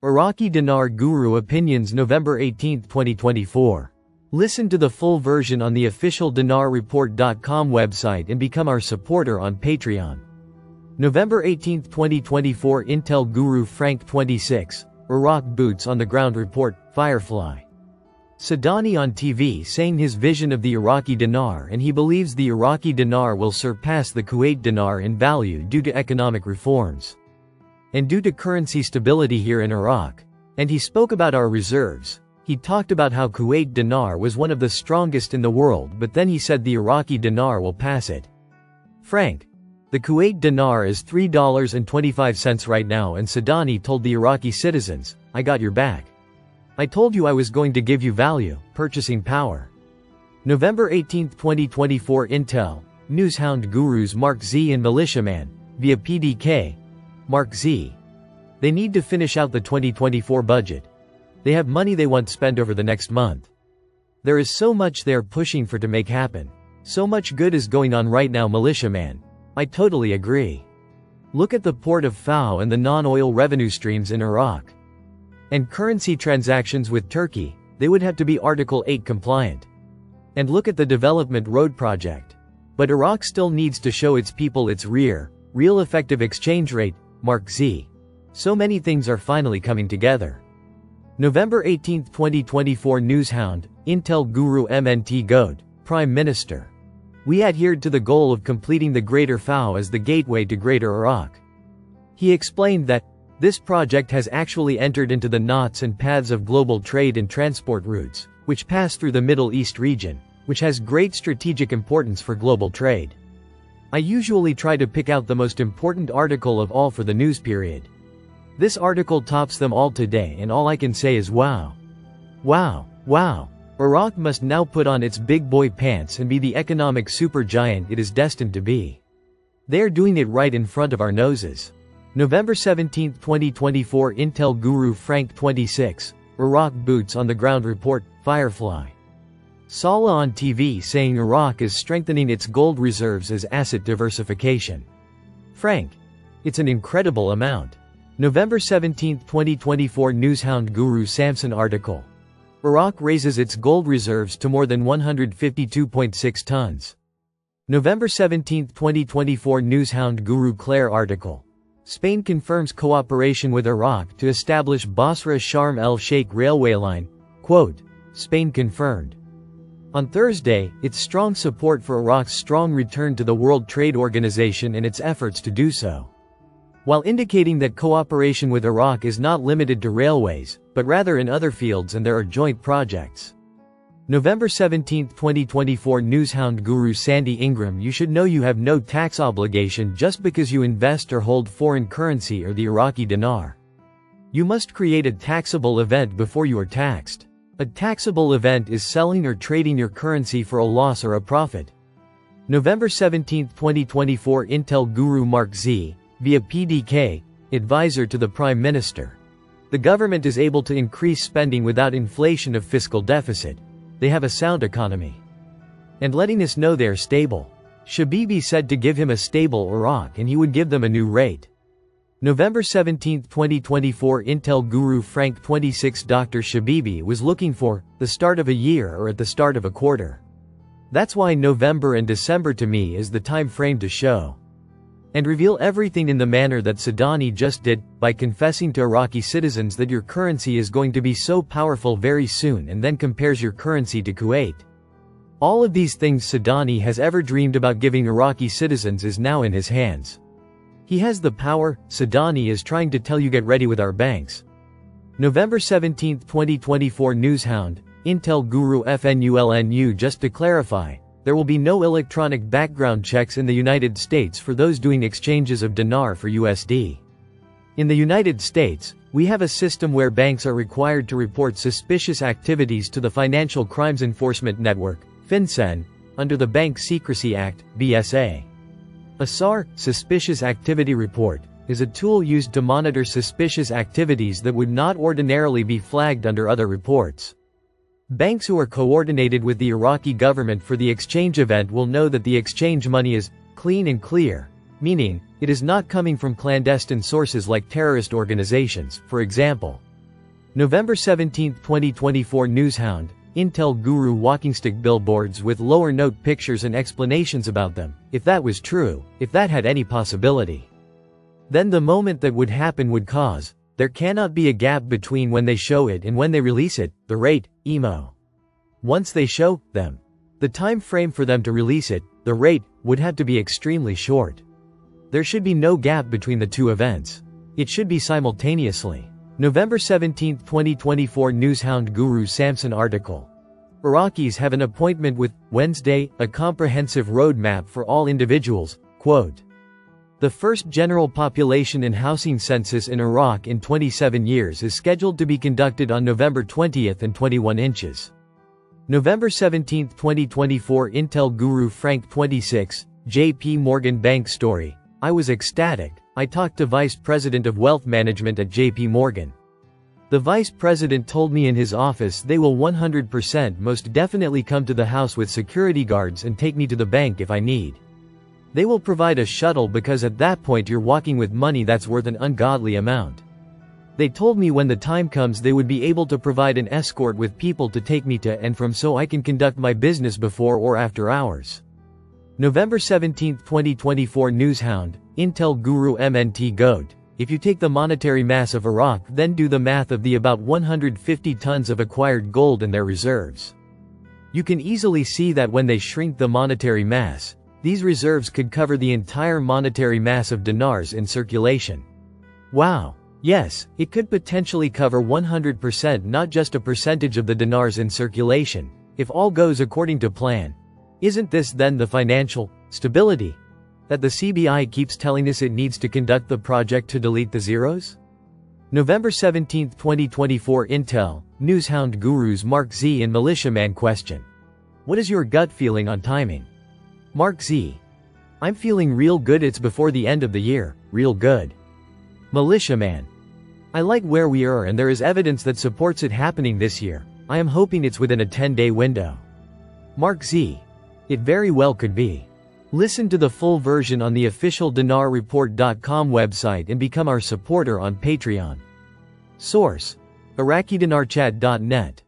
Iraqi Dinar Guru Opinions November 18, 2024. Listen to the full version on the official dinarreport.com website and become our supporter on Patreon. November 18, 2024 Intel Guru Frank 26, Iraq Boots on the Ground Report, Firefly. Sadani on TV saying his vision of the Iraqi dinar, and he believes the Iraqi dinar will surpass the Kuwait dinar in value due to economic reforms and due to currency stability here in Iraq. And he spoke about our reserves. He talked about how Kuwait dinar was one of the strongest in the world, but then he said the Iraqi dinar will pass it. Frank, the Kuwait dinar is $3.25 right now, and Sadani told the Iraqi citizens, I got your back. I told you I was going to give you value, purchasing power. November 18, 2024 Intel, Newshound Gurus Mark Z and Militiaman, via PDK. Mark Z. They need to finish out the 2024 budget. They have money they want spent over the next month. There is so much they are pushing for to make happen. So much good is going on right now, Militiaman. I totally agree. Look at the port of Fao and the non-oil revenue streams in Iraq. And currency transactions with Turkey, they would have to be Article 8 compliant. And look at the development road project. But Iraq still needs to show its people its real effective exchange rate, Mark Z. So many things are finally coming together. November 18, 2024 Newshound, Intel Guru MNT Goad, Prime Minister. We adhered to the goal of completing the Greater Fao as the gateway to Greater Iraq. He explained that this project has actually entered into the knots and paths of global trade and transport routes, which pass through the Middle East region, which has great strategic importance for global trade. I usually try to pick out the most important article of all for the news period. This article tops them all today, and all I can say is wow. Wow, wow. Iraq must now put on its big boy pants and be the economic supergiant it is destined to be. They are doing it right in front of our noses. November 17, 2024 Intel Guru Frank 26, Iraq Boots on the Ground Report, Firefly. Saleh on TV saying Iraq is strengthening its gold reserves as asset diversification. Frank, it's an incredible amount. November 17, 2024 Newshound Guru Samson article. Iraq raises its gold reserves to more than 152.6 tons. November 17, 2024 Newshound Guru Claire article. Spain confirms cooperation with Iraq to establish Basra Sharm el-Sheikh railway line. Quote, Spain confirmed. On Thursday, its strong support for Iraq's strong return to the World Trade Organization and its efforts to do so, while indicating that cooperation with Iraq is not limited to railways, but rather in other fields and there are joint projects. November 17, 2024 Newshound Guru Sandy Ingram. You should know you have no tax obligation just because you invest or hold foreign currency or the Iraqi dinar. You must create a taxable event before you are taxed. A taxable event is selling or trading your currency for a loss or a profit. November 17, 2024 Intel Guru Mark Z, via PDK, advisor to the Prime Minister. The government is able to increase spending without inflation of fiscal deficit. They have a sound economy. And letting us know they are stable. Shabibi said to give him a stable Iraq and he would give them a new rate. November 17, 2024 Intel Guru Frank 26 Dr. Shabibi was looking for the start of a year or at the start of a quarter. That's why November and December to me is the time frame to show and reveal everything in the manner that Sadani just did, by confessing to Iraqi citizens that your currency is going to be so powerful very soon, and then compares your currency to Kuwait. All of these things Sadani has ever dreamed about giving Iraqi citizens is now in his hands. He has the power. Sadani is trying to tell you get ready with our banks. November 17, 2024 Newshound, Intel Guru FNULNU. Just to clarify, there will be no electronic background checks in the United States for those doing exchanges of dinar for USD. In the United States, we have a system where banks are required to report suspicious activities to the Financial Crimes Enforcement Network, FinCEN, under the Bank Secrecy Act, BSA. A SAR, Suspicious Activity Report, is a tool used to monitor suspicious activities that would not ordinarily be flagged under other reports. Banks who are coordinated with the Iraqi government for the exchange event will know that the exchange money is clean and clear, meaning it is not coming from clandestine sources like terrorist organizations, for example. November 17, 2024 Newshound, Intel Guru walking stick billboards with lower note pictures and explanations about them. If that was true, if that had any possibility, then the moment that would happen would cause, there cannot be a gap between when they show it and when they release it, the rate, emo. Once they show them, the time frame for them to release it, the rate, would have to be extremely short. There should be no gap between the two events. It should be simultaneously. November 17, 2024 Newshound Guru Samson article. Iraqis have an appointment with Wednesday, a comprehensive roadmap for all individuals, quote. The first general population and housing census in Iraq in 27 years is scheduled to be conducted on November 20 and 21 inches. November 17, 2024 Intel Guru Frank 26, JP Morgan Bank story. I was ecstatic. I talked to Vice President of Wealth Management at JP Morgan. The Vice President told me in his office they will 100% most definitely come to the house with security guards and take me to the bank if I need. They will provide a shuttle because at that point you're walking with money that's worth an ungodly amount. They told me when the time comes they would be able to provide an escort with people to take me to and from so I can conduct my business before or after hours. November 17, 2024 Newshound, Intel Guru MNT Goat. If you take the monetary mass of Iraq then do the math of the about 150 tons of acquired gold and their reserves. You can easily see that when they shrink the monetary mass, these reserves could cover the entire monetary mass of dinars in circulation. Wow. Yes, it could potentially cover 100%, not just a percentage of the dinars in circulation, if all goes according to plan. Isn't this then the financial stability that the CBI keeps telling us it needs to conduct the project to delete the zeros? November 17, 2024 Intel, Newshound Gurus Mark Z and Militiaman question. What is your gut feeling on timing? Mark Z. I'm feeling real good, it's before the end of the year, real good. Militiaman. I like where we are and there is evidence that supports it happening this year. I am hoping it's within a 10-day window. Mark Z. It very well could be. Listen to the full version on the official dinarreport.com website and become our supporter on Patreon. Source: IraqiDinarChat.net